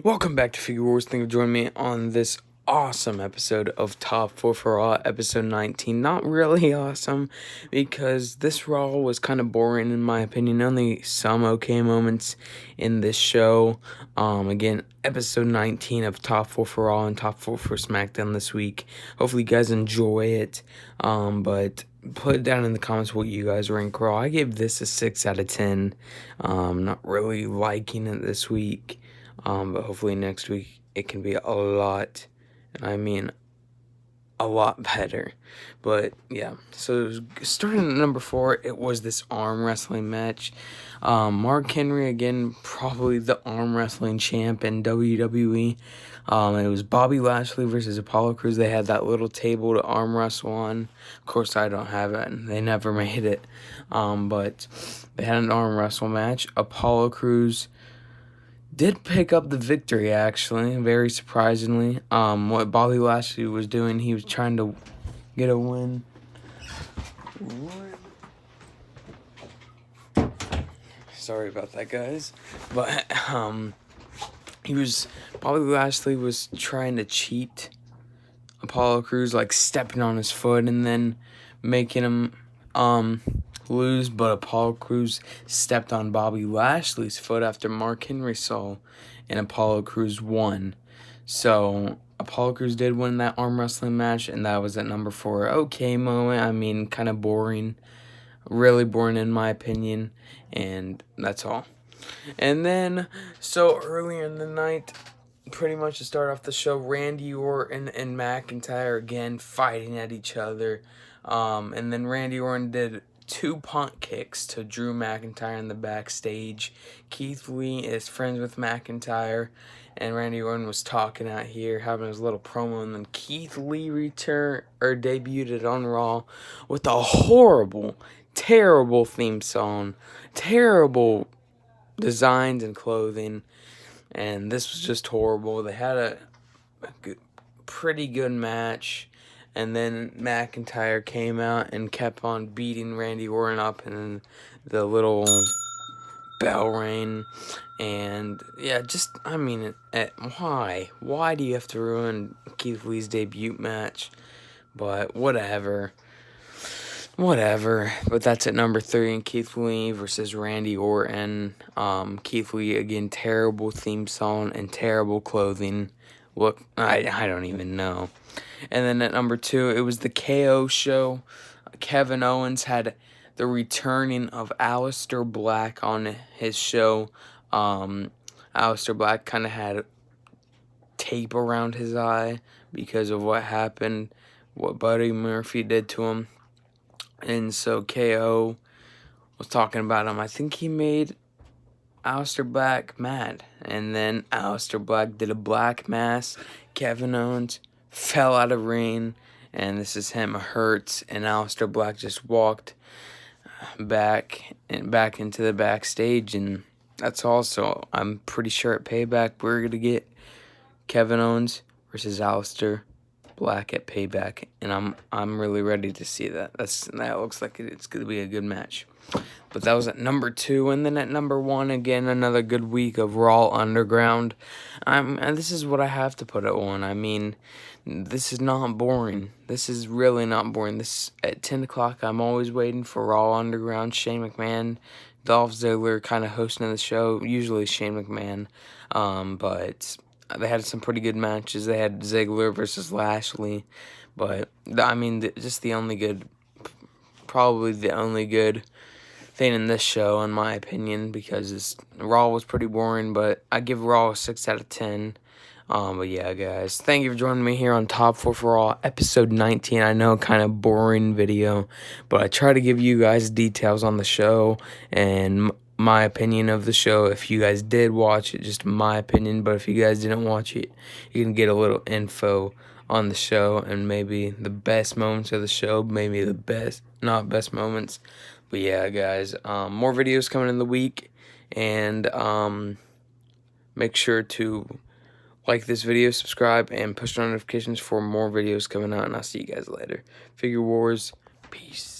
Welcome back to Figure Wars. Thank you for joining me on this awesome episode of Top 4 for Raw, episode 19. Not really awesome, because this Raw was kind of boring in my opinion. Only some okay moments in this show. Again, episode 19 of Top 4 for Raw and Top 4 for SmackDown this week. Hopefully you guys enjoy it, but put down in the comments what you guys rank Raw. I gave this a 6 out of 10. Not really liking it this week. But hopefully next week it can be a lot, and I mean a lot better. But yeah, so starting at number 4, it was this arm wrestling match. Mark Henry, again, probably the arm wrestling champ in WWE. It was Bobby Lashley versus Apollo Crews. They had that little table to arm wrestle on. Of course, I don't have it, and they never made it. But they had an arm wrestle match. Apollo Crews did pick up the victory, actually, very surprisingly. What Bobby Lashley was doing, he was trying to get a win. Sorry about that, guys. But Bobby Lashley was trying to cheat Apollo Crews, like stepping on his foot and then making him lose, but Apollo Crews stepped on Bobby Lashley's foot after Mark Henry saw, and Apollo Crews won. So Apollo Crews did win that arm wrestling match, and that was at number 4. Okay moment. I mean, kind of boring, really boring in my opinion, and that's all. And then, so earlier in the night, pretty much to start off the show, Randy Orton and McIntyre again fighting at each other. And then Randy Orton did 2 punt kicks to Drew McIntyre in the backstage. Keith Lee is friends with McIntyre, and Randy Orton was talking out here, having his little promo, and then Keith Lee debuted on Raw with a horrible, terrible theme song, terrible designs and clothing, and this was just horrible. They had a pretty good match, and then McIntyre came out and kept on beating Randy Orton up, and then the little bell rang, and yeah, why do you have to ruin Keith Lee's debut match? But whatever. But that's at number 3, and Keith Lee versus Randy Orton. Keith Lee, again, terrible theme song and terrible clothing. Look, I don't even know. And then at number 2, it was the KO show. Kevin Owens had the returning of Aleister Black on his show. Aleister Black kind of had tape around his eye because of what happened, what Buddy Murphy did to him. And so KO was talking about him. I think he made Aleister Black mad. And then Aleister Black did a black mass. Kevin Owens fell out of ring. And this is him hurt. And Aleister Black just walked back into the backstage. And that's also, I'm pretty sure at Payback, we're going to get Kevin Owens versus Aleister Black at Payback, and I'm really ready to see that. That looks like it's going to be a good match. But that was at number 2, and then at number 1, again, another good week of Raw Underground. And this is what I have to put at 1. I mean, this is not boring. This is really not boring. This at 10 o'clock, I'm always waiting for Raw Underground. Shane McMahon, Dolph Ziggler kind of hosting the show. Usually Shane McMahon, but they had some pretty good matches. They had Ziggler versus Lashley. But, I mean, probably the only good thing in this show, in my opinion, because Raw was pretty boring. But I give Raw a 6 out of 10. But yeah, guys, thank you for joining me here on Top 4 for Raw, episode 19. I know, kind of boring video, but I try to give you guys details on the show and my opinion of the show. If you guys did watch it, just my opinion, but if you guys didn't watch it, you can get a little info on the show and maybe the best moments of the show, maybe the not best moments. But yeah, guys, more videos coming in the week, and make sure to like this video, subscribe, and push notifications for more videos coming out, and I'll see you guys later. Figure Wars, peace.